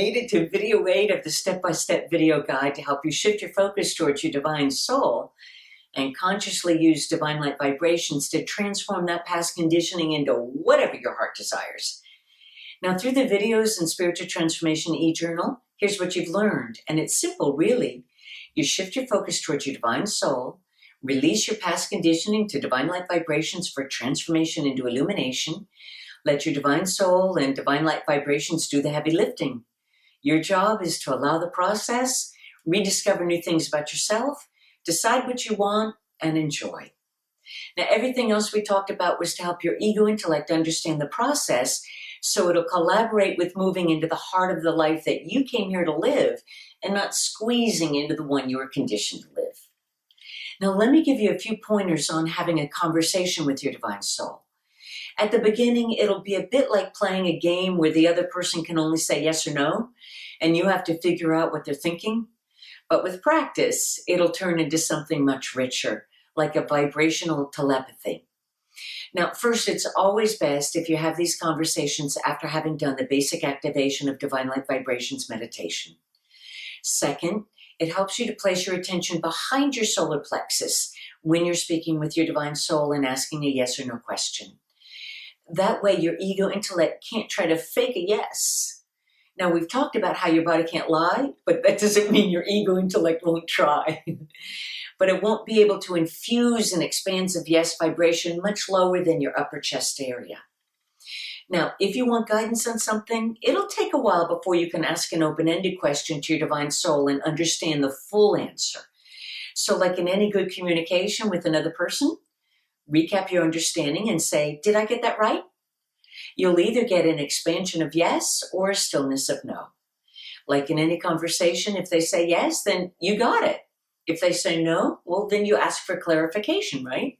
made it to video 8 of the step-by-step video guide to help you shift your focus towards your divine soul and consciously use divine light vibrations to transform that past conditioning into whatever your heart desires. Now, through the videos and Spiritual Transformation e-journal, here's what you've learned. And it's simple, really. You shift your focus towards your divine soul, release your past conditioning to divine light vibrations for transformation into illumination. Let your divine soul and divine light vibrations do the heavy lifting. Your job is to allow the process, rediscover new things about yourself, decide what you want, and enjoy. Now, everything else we talked about was to help your ego intellect understand the process so it'll collaborate with moving into the heart of the life that you came here to live and not squeezing into the one you were conditioned to live. Now, let me give you a few pointers on having a conversation with your divine soul. At the beginning, it'll be a bit like playing a game where the other person can only say yes or no, and you have to figure out what they're thinking. But with practice, it'll turn into something much richer, like a vibrational telepathy. Now, first, it's always best if you have these conversations after having done the basic activation of Divine Light Vibrations meditation. Second, it helps you to place your attention behind your solar plexus when you're speaking with your divine soul and asking a yes or no question. That way, your ego intellect can't try to fake a yes. Now, we've talked about how your body can't lie, but that doesn't mean your ego intellect won't try. But it won't be able to infuse an expansive yes vibration much lower than your upper chest area. Now, if you want guidance on something, it'll take a while before you can ask an open-ended question to your divine soul and understand the full answer. So like in any good communication with another person, recap your understanding and say, did I get that right? You'll either get an expansion of yes or a stillness of no. Like in any conversation, if they say yes, then you got it. If they say no, well, then you ask for clarification, right?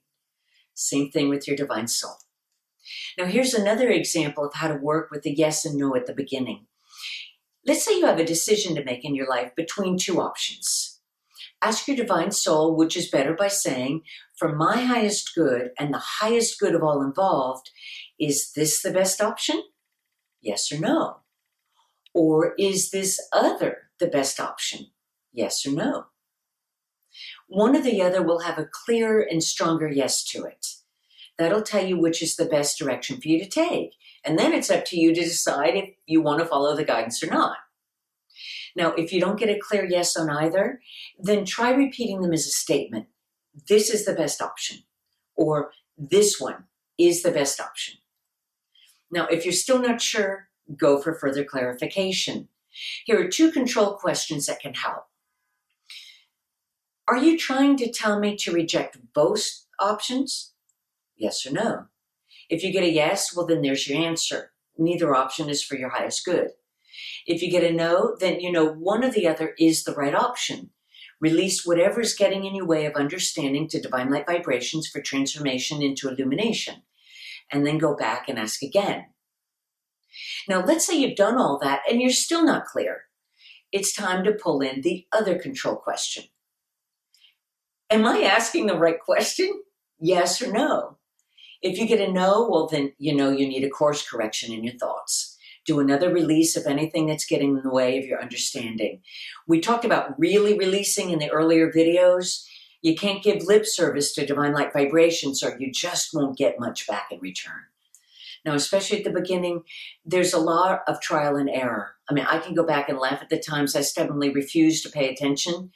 Same thing with your divine soul. Now, here's another example of how to work with the yes and no at the beginning. Let's say you have a decision to make in your life between two options. Ask your divine soul which is better by saying, for my highest good and the highest good of all involved, is this the best option? Yes or no? Or is this other the best option? Yes or no? One or the other will have a clearer and stronger yes to it. That'll tell you which is the best direction for you to take. And then it's up to you to decide if you want to follow the guidance or not. Now, if you don't get a clear yes on either, then try repeating them as a statement. This is the best option. Or this one is the best option. Now, if you're still not sure, go for further clarification. Here are two control questions that can help. Are you trying to tell me to reject both options? Yes or no? If you get a yes, well, then there's your answer. Neither option is for your highest good. If you get a no, then you know one or the other is the right option. Release whatever is getting in your way of understanding to divine light vibrations for transformation into illumination. And then go back and ask again. Now, let's say you've done all that and you're still not clear. It's time to pull in the other control question. Am I asking the right question? Yes or no? If you get a no, well, then you know you need a course correction in your thoughts. Do another release of anything that's getting in the way of your understanding. We talked about really releasing in the earlier videos. You can't give lip service to divine light vibrations or you just won't get much back in return. Now, especially at the beginning, there's a lot of trial and error. I mean, I can go back and laugh at the times I stubbornly refused to pay attention.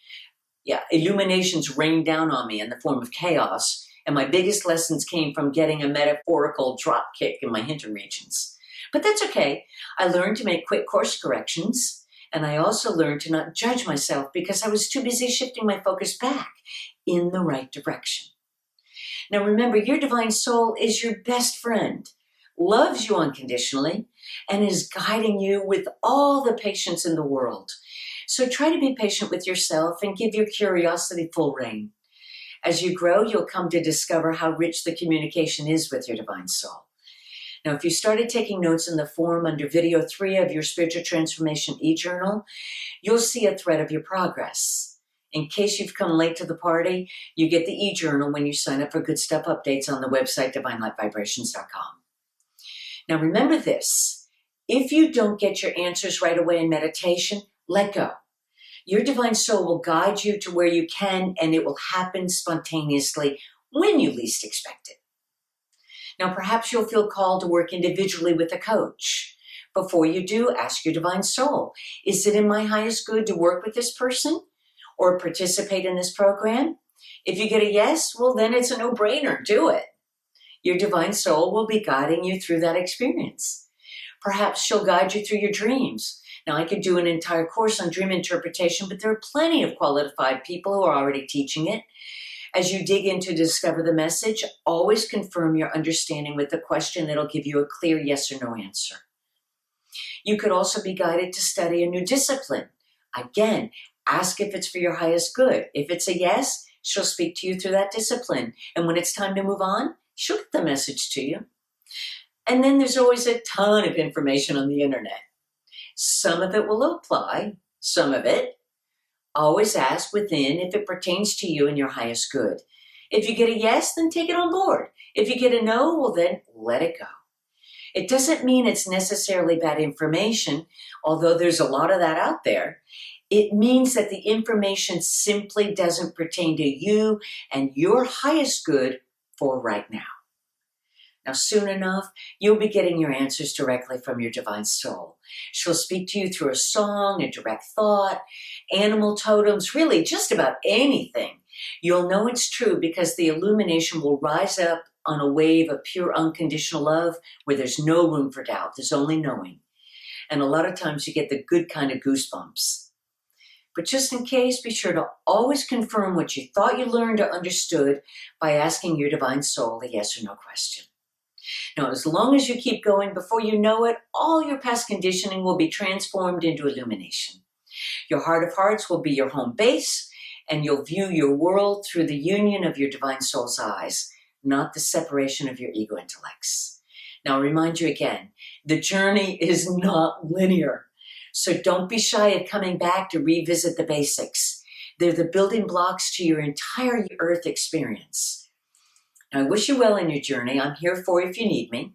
Yeah, illuminations rained down on me in the form of chaos, and my biggest lessons came from getting a metaphorical drop kick in my hinter regions. But that's okay. I learned to make quick course corrections, and I also learned to not judge myself because I was too busy shifting my focus back in the right direction. Now remember, your divine soul is your best friend, loves you unconditionally, and is guiding you with all the patience in the world. So try to be patient with yourself and give your curiosity full rein. As you grow, you'll come to discover how rich the communication is with your divine soul. Now, if you started taking notes in the form under video 3 of your Spiritual Transformation e-journal, you'll see a thread of your progress. In case you've come late to the party, you get the e-journal when you sign up for Good Stuff updates on the website, divinelightvibrations.com. Now, remember this. If you don't get your answers right away in meditation, let go. Your divine soul will guide you to where you can, and it will happen spontaneously when you least expect it. Now, perhaps you'll feel called to work individually with a coach. Before you do, ask your divine soul, is it in my highest good to work with this person or participate in this program? If you get a yes, well, then it's a no-brainer. Do it. Your divine soul will be guiding you through that experience. Perhaps she'll guide you through your dreams. Now, I could do an entire course on dream interpretation, but there are plenty of qualified people who are already teaching it. As you dig in to discover the message, always confirm your understanding with a question that'll give you a clear yes or no answer. You could also be guided to study a new discipline. Again, ask if it's for your highest good. If it's a yes, she'll speak to you through that discipline. And when it's time to move on, she'll get the message to you. And then there's always a ton of information on the internet. Some of it will apply, some of it. Always ask within if it pertains to you and your highest good. If you get a yes, then take it on board. If you get a no, well then let it go. It doesn't mean it's necessarily bad information, although there's a lot of that out there. It means that the information simply doesn't pertain to you and your highest good for right now. Now, soon enough, you'll be getting your answers directly from your divine soul. She'll speak to you through a song, a direct thought, animal totems, really just about anything. You'll know it's true because the illumination will rise up on a wave of pure unconditional love where there's no room for doubt. There's only knowing. And a lot of times you get the good kind of goosebumps. But just in case, be sure to always confirm what you thought you learned or understood by asking your divine soul a yes or no question. Now, as long as you keep going, before you know it, all your past conditioning will be transformed into illumination. Your heart of hearts will be your home base, and you'll view your world through the union of your divine soul's eyes, not the separation of your ego intellects. Now, I'll remind you again, the journey is not linear. So don't be shy at coming back to revisit the basics. They're the building blocks to your entire Earth experience. Now, I wish you well in your journey. I'm here for you if you need me.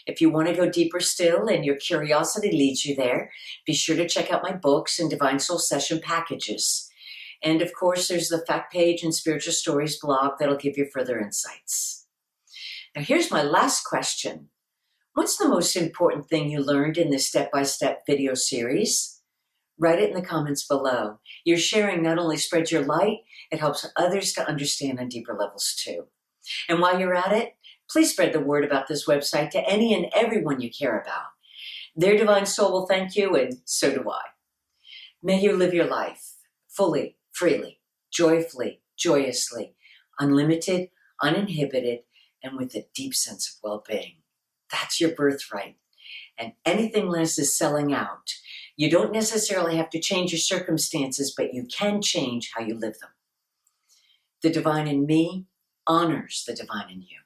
If you want to go deeper still and your curiosity leads you there, be sure to check out my books and Divine Soul Session packages. And of course, there's the fact page and Spiritual Stories blog that'll give you further insights. Now, here's my last question. What's the most important thing you learned in this step-by-step video series? Write it in the comments below. Your sharing not only spreads your light, it helps others to understand on deeper levels too. And while you're at it, please spread the word about this website to any and everyone you care about. Their divine soul will thank you, and so do I. May you live your life fully, freely, joyfully, joyously, unlimited, uninhibited, and with a deep sense of well-being. That's your birthright. And anything less is selling out. You don't necessarily have to change your circumstances, but you can change how you live them. The divine in me honors the divine in you.